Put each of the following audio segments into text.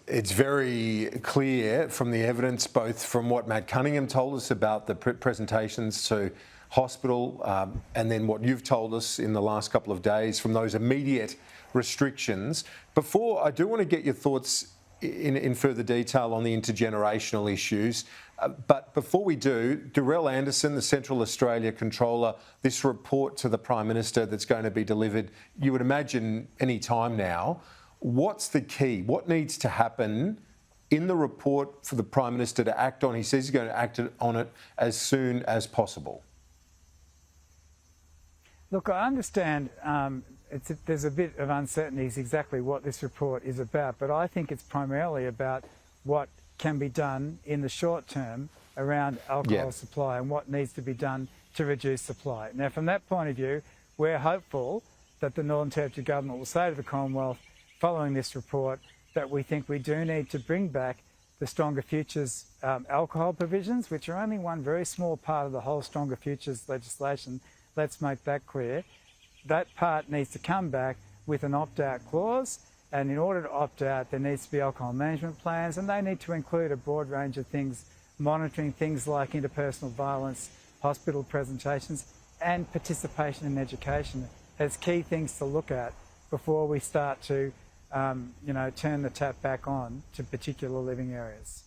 it's very clear from the evidence, both from what Matt Cunningham told us about the presentations to hospital and then what you've told us in the last couple of days from those immediate restrictions. Before, I do want to get your thoughts in further detail on the intergenerational issues. But before we do, Darrell Anderson, the Central Australia Controller, this report to the Prime Minister that's going to be delivered, you would imagine any time now. What's the key? What needs to happen in the report for the Prime Minister to act on? He says he's going to act on it as soon as possible. Look, I understand there's a bit of uncertainty exactly what this report is about, but I think it's primarily about what can be done in the short term around alcohol supply and what needs to be done to reduce supply. Now, from that point of view, we're hopeful that the Northern Territory Government will say to the Commonwealth, following this report, that we think we do need to bring back the Stronger Futures alcohol provisions, which are only one very small part of the whole Stronger Futures legislation. Let's make that clear. That part needs to come back with an opt-out clause, and in order to opt out, there needs to be alcohol management plans, and they need to include a broad range of things, monitoring things like interpersonal violence, hospital presentations, and participation in education as key things to look at before we start to turn the tap back on to particular living areas.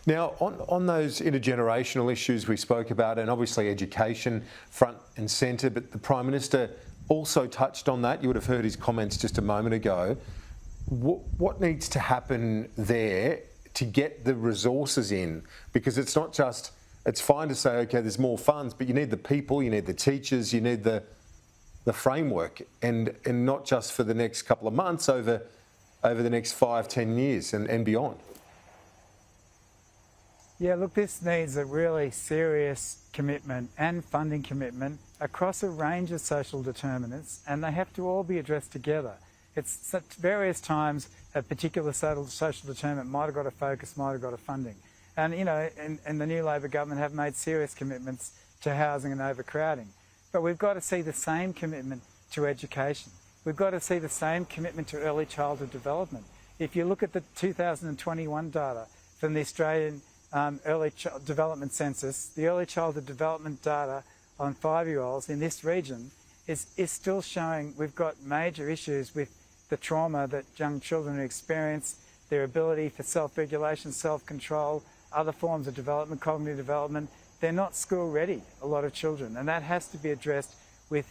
Now, on those intergenerational issues we spoke about, and obviously education front and centre, but the Prime Minister also touched on that. You would have heard his comments just a moment ago. What needs to happen there to get the resources in? Because it's not just, it's fine to say, OK, there's more funds, but you need the people, you need the teachers, you need the framework, and not just for the next couple of months, over the next 5, 10 years and beyond. Yeah, look, this needs a really serious commitment and funding commitment across a range of social determinants, and they have to all be addressed together. It's at various times a particular social determinant might have got a focus, might have got a funding. And, and the new Labor government have made serious commitments to housing and overcrowding. But we've got to see the same commitment to education. We've got to see the same commitment to early childhood development. If you look at the 2021 data from the Australian Early Development Census, the early childhood development data on 5-year-olds in this region is still showing we've got major issues with the trauma that young children experience, their ability for self-regulation, self-control, other forms of development, cognitive development. They're not school ready, a lot of children, and that has to be addressed with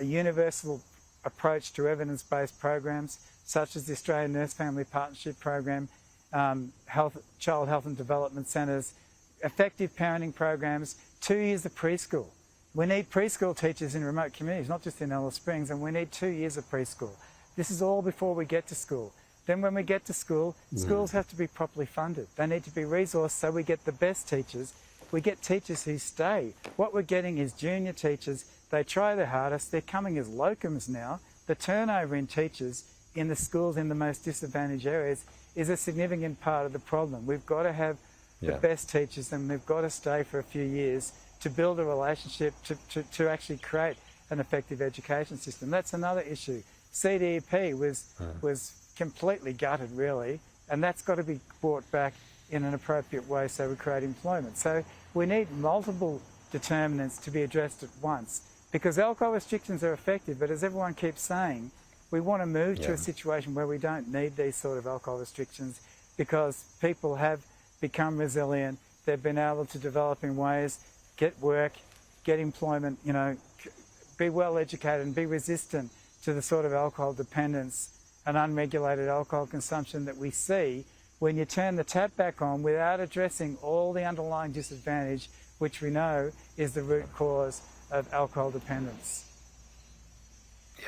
a universal approach to evidence-based programs such as the Australian Nurse Family Partnership Program, child health and development centres, effective parenting programs, 2 years of preschool. We need preschool teachers in remote communities, not just in Alice Springs, and we need 2 years of preschool. This is all before we get to school. Then when we get to school, schools have to be properly funded. They need to be resourced so we get the best teachers. We get teachers who stay. What we're getting is junior teachers. They try their hardest. They're coming as locums now. The turnover in teachers in the schools in the most disadvantaged areas is a significant part of the problem. We've got to have the best teachers, and we've got to stay for a few years to build a relationship, to actually create an effective education system. That's another issue. CDEP was completely gutted, really, and that's got to be brought back in an appropriate way so we create employment. So we need multiple determinants to be addressed at once, because alcohol restrictions are effective, but as everyone keeps saying, we want to move to a situation where we don't need these sort of alcohol restrictions, because people have become resilient. They've been able to develop in ways, get work, get employment, be well educated and be resistant to the sort of alcohol dependence and unregulated alcohol consumption that we see when you turn the tap back on without addressing all the underlying disadvantage, which we know is the root cause of alcohol dependence.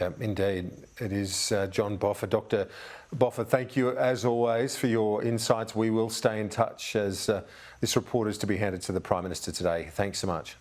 Yeah, indeed. It is John Boffa. Dr. Boffa, thank you as always for your insights. We will stay in touch as this report is to be handed to the Prime Minister today. Thanks so much.